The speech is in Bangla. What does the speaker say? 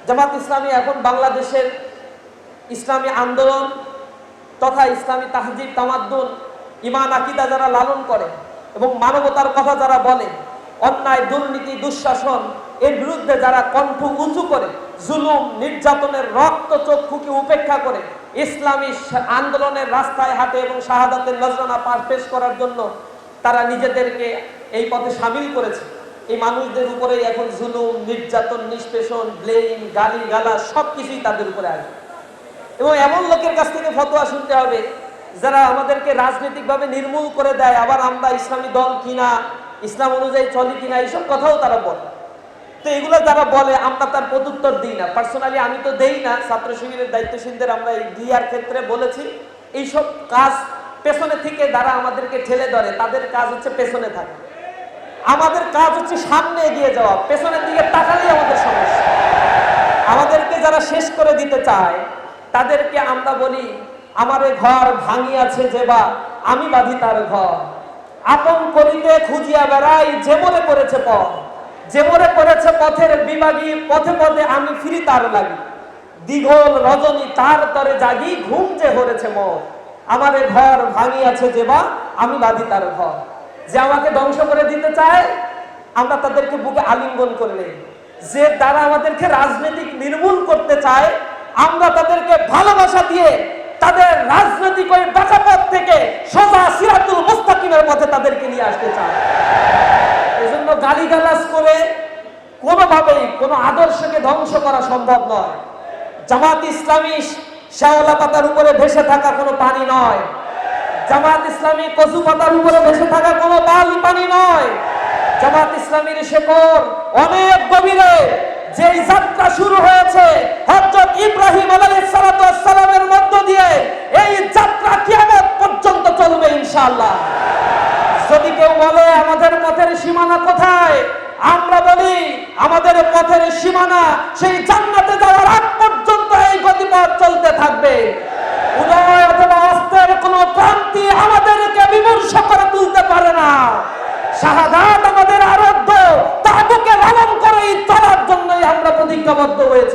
জামাত ইসলামী এখন বাংলাদেশের ইসলামী আন্দোলন তথা ইসলামী তাহজিব তামাদ্দুন ঈমান আকীদা যারা লালন করে এবং মানবতার কথা যারা বলে, অন্যায় দুর্নীতি দুঃশাসন এর বিরুদ্ধে যারা কণ্ঠ উঁচু করে, জুলুম নির্যাতনের রক্ত চক্ষুকে উপেক্ষা করে ইসলামী আন্দোলনের রাস্তায় হাঁটে এবং শাহাদাতের নজরানা পেশ করার জন্য তারা নিজেদেরকে এই পথে সামিল করেছে, এই মানুষদের উপরেই এখন জুলুম নির্যাতন নিষ্পেষণ ব্লেম গালি গালা সবকিছুই তাদের উপরে আসবে। এবং এমন লোকের কাছ থেকে ফতোয়া শুনতে হবে যারা আমাদেরকে রাজনৈতিকভাবে নির্মূল করে দেয়, আবার আমরা ইসলামী দল কিনা, ইসলাম অনুযায়ী চলি কিনা, এইসব কথাও তারা বলে। তো এগুলো যারা বলে আমরা তার প্রত্যুত্তর দিই না, পার্সোনালি আমি তো দেই না। ছাত্র শিবিরের দায়িত্বশীলদের আমরা এই দিয়ার ক্ষেত্রে বলেছি এইসব কাজ পেছনে থেকে যারা আমাদেরকে ঠেলে ধরে তাদের কাজ হচ্ছে পেছনে থাকা, আমাদের কাজ হচ্ছে সামনে এগিয়ে যাওয়া। পেছনের দিকে তাকালেই আমাদের সমস্যা। আমাদেরকে যারা শেষ করে দিতে চায় তাদেরকে আমরা বলি আমারে ঘর ভাঙিয়াছে যেবা আমি বাঁধি তার ঘর, আপন করিতে খুঁজিয়া বেড়াই যে মরে পড়েছে পথ, যে মরে পড়েছে পথের বিভাগী পথে পথে আমি ফিরি তার লাগি, দীঘল রজনী তার তরে জাগি ঘুম যে হরেছে মত, আমারে ঘর ভাঙিয়াছে যেবা আমি বাঁধি তার ঘর। যে আমাকে ধ্বংস করে দিতে চায় আমরা তাদেরকে বুকে আলিঙ্গন করে নেই, যে তারা আমাদেরকে রাজনৈতিক নির্মূল করতে চায় আমরা তাদেরকে ভালোবাসা দিয়ে তাদের রাজনৈতিক ওই বাঁকা পথ থেকে সোজা সিরাতুল মুস্তাকিমের পথে তাদেরকে নিয়ে আসতে চায়। এজন্য গালিগালাজ করে কোনোভাবেই কোনো আদর্শকে ধ্বংস করা সম্ভব নয়। জামাত ইসলামী শ্যাওলা পাতার উপরে ভেসে থাকা কোনো পানি নয়, জামাত ইসলামী কচু পাতার উপরে ভেসে থাকা কোনো পানি নয়। জামাত ইসলামীর শেকড় অনেক গভীরে। যেই যাত্রা শুরু হয়েছে হযরত ইব্রাহিম আলাইহিস সালাতু ওয়াস সালামের মধ্য দিয়ে, এই যাত্রা কিয়ামত পর্যন্ত চলবে ইনশাআল্লাহ। যদি কেউ বলে আমাদের পথের সীমানা কোথায়, আমরা বলি আমাদের পথের সীমানা সেই জান্নাতে যাওয়ার আগ পর্যন্ত এই গতিপথ চলতে থাকবে। উদয় অথবা অস্তের কোনো ক্রান্তি আমাদেরকে বিমর্ষ করে তুলতে পারে না। শাহাদাত আমাদের আরাধ্য, তাবুকে লালন করে চলার জন্যই আমরা প্রতিজ্ঞাবদ্ধ হয়ে